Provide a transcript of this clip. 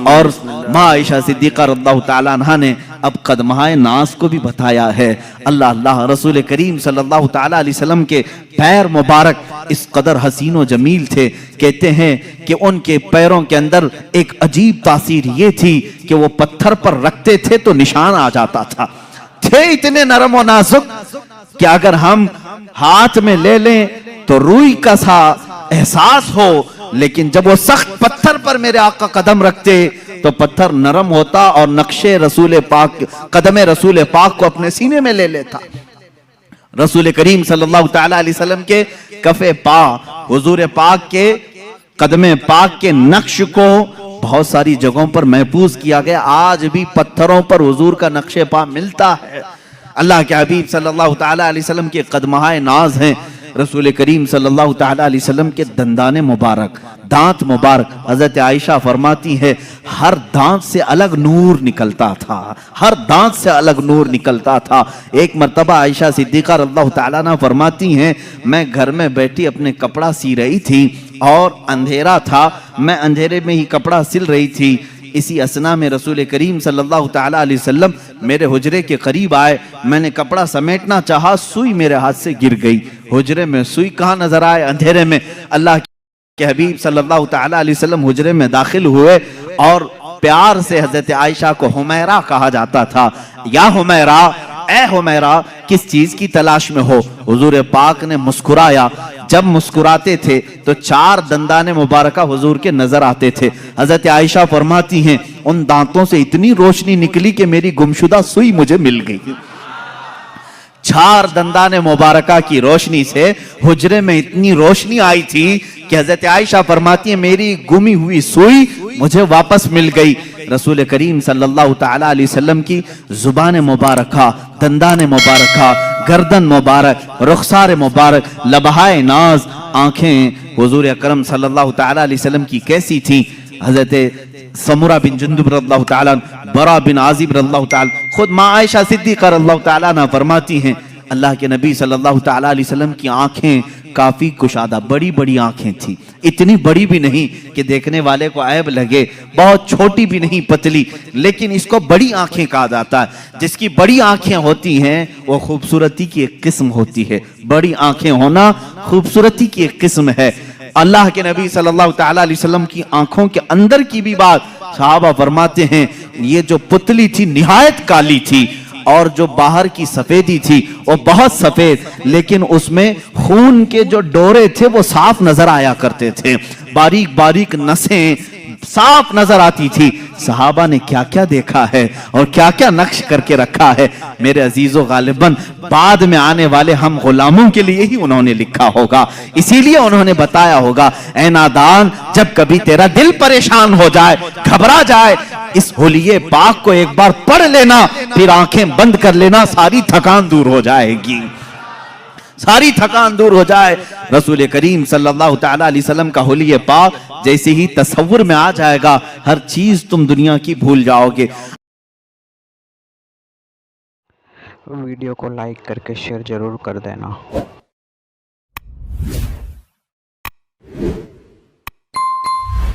اور ماں عائشہ صدیقہ رضی اللہ تعالیٰ عنہ نے اب قدمہائے ناز کو بھی بتایا ہے۔ اللہ رسول کریم صلی اللہ تعالیٰ علیہ وسلم کے پیر مبارک اس قدر حسین و جمیل تھے، کہتے ہیں کہ ان کے پیروں کے اندر ایک عجیب تاثیر یہ تھی کہ وہ پتھر پر رکھتے تھے تو نشان آ جاتا تھا، تھے اتنے نرم و نازک کہ اگر ہم ہاتھ میں لے لیں تو روئی کا سا احساس ہو، لیکن جب وہ سخت پتھر پر میرے آقا قدم رکھتے تو پتھر نرم ہوتا اور نقشے رسول پاک، قدم رسول پاک کو اپنے سینے میں لے لیتا۔ رسول کریم صلی اللہ تعالیٰ علیہ وسلم کے کف پا، حضور پاک کے قدم پاک کے نقش کو بہت ساری جگہوں پر محفوظ کیا گیا، آج بھی پتھروں پر حضور کا نقش پا ملتا ہے۔ اللہ کے حبیب صلی اللہ تعالیٰ علیہ وسلم کے قدمہائے ناز ہیں۔ رسول کریم صلی اللہ تعالیٰ علیہ وسلم کے دندان مبارک، دانت مبارک، حضرت عائشہ فرماتی ہے ہر دانت سے الگ نور نکلتا تھا، ہر دانت سے الگ نور نکلتا تھا۔ ایک مرتبہ عائشہ صدیقہ رضی اللہ تعالیٰ عنہ فرماتی ہیں میں گھر میں بیٹھی اپنے کپڑا سی رہی تھی اور اندھیرا تھا، میں اندھیرے میں ہی کپڑا سل رہی تھی، اسی اسنا میں رسول کریم صلی اللہ تعالیٰ علیہ وسلم میرے حجرے کے قریب آئے، میں نے کپڑا سمیٹنا چاہا، سوئی میرے ہاتھ سے گر گئی۔ حجرے میں سوئی کہاں نظر آئے؟ اندھیرے میں۔ اللہ کے حبیب صلی اللہ تعالیٰ علیہ وسلم حجرے میں داخل ہوئے اور پیار سے حضرت عائشہ کو حمیرہ کہا جاتا تھا، یا حمیرہ، اے حمیرہ کس چیز کی تلاش میں ہو؟ حضور پاک نے مسکرایا، جب مسکراتے تھے تو چار دندان مبارکہ حضور کے نظر آتے تھے۔ حضرت عائشہ فرماتی ہیں ان دانتوں سے اتنی روشنی نکلی کہ میری گمشدہ سوئی مجھے مل گئی۔ چار دندان مبارکہ کی روشنی سے حجرے میں اتنی روشنی آئی تھی کہ حضرت عائشہ فرماتی ہیں میری گمی ہوئی سوئی مجھے واپس مل گئی۔ رسول کریم صلی اللہ تعالیٰ علیہ وسلم کی زبان مبارکہ، دندان مبارکہ، گردن مبارک، رخسار مبارک، لبہائے ناز، آنکھیں حضور اکرم صلی اللہ تعالیٰ علیہ وسلم کی کیسی تھی؟ حضرت سمرہ بن جندب رضی اللہ تعالیٰ، برا بن عازب رضی اللہ تعالیٰ، خود ماں عائشہ صدیقہ رضی اللہ تعالیٰ عنہ فرماتی ہیں اللہ کے نبی صلی اللہ تعالیٰ علیہ وسلم کی آنکھیں کافی کشادہ، بڑی بڑی آنکھیں تھیں، اتنی بڑی بھی نہیں کہ دیکھنے والے کو عیب لگے، بہت چھوٹی بھی نہیں پتلی، لیکن اس کو بڑی آنکھیں کہا جاتا ہے۔ جس کی بڑی آنکھیں ہوتی ہیں وہ خوبصورتی کی ایک قسم ہوتی ہے، بڑی آنکھیں ہونا خوبصورتی کی ایک قسم ہے۔ اللہ کے نبی صلی اللہ تعالیٰ علیہ وسلم کی آنکھوں کے اندر کی بھی بات صحابہ فرماتے ہیں یہ جو پتلی تھی نہایت کالی تھی، اور جو باہر کی سفیدی تھی وہ بہت سفید، لیکن اس میں خون کے جو ڈورے تھے وہ صاف نظر آیا کرتے تھے، باریک باریک نسیں صاف نظر آتی تھی۔ صحابہ نے کیا کیا دیکھا ہے اور کیا کیا نقش کر کے رکھا ہے، میرے عزیزو غالباً بعد میں آنے والے ہم غلاموں کے لیے ہی انہوں نے لکھا ہوگا، اسی لیے انہوں نے بتایا ہوگا اے نادان جب کبھی تیرا دل پریشان ہو جائے، گھبرا جائے، اس حلیے پاک کو ایک بار پڑھ لینا، پھر آنکھیں بند کر لینا، ساری تھکان دور ہو جائے گی، ساری تھکان دور ہو جائے۔ رسول کریم صلی اللہ تعالیٰ علیہ وسلم کا حلیہ پاک جیسے ہی تصور میں آ جائے گا ہر چیز تم دنیا کی بھول جاؤ گے۔ ویڈیو کو لائک کر کے شیئر ضرور کر دینا۔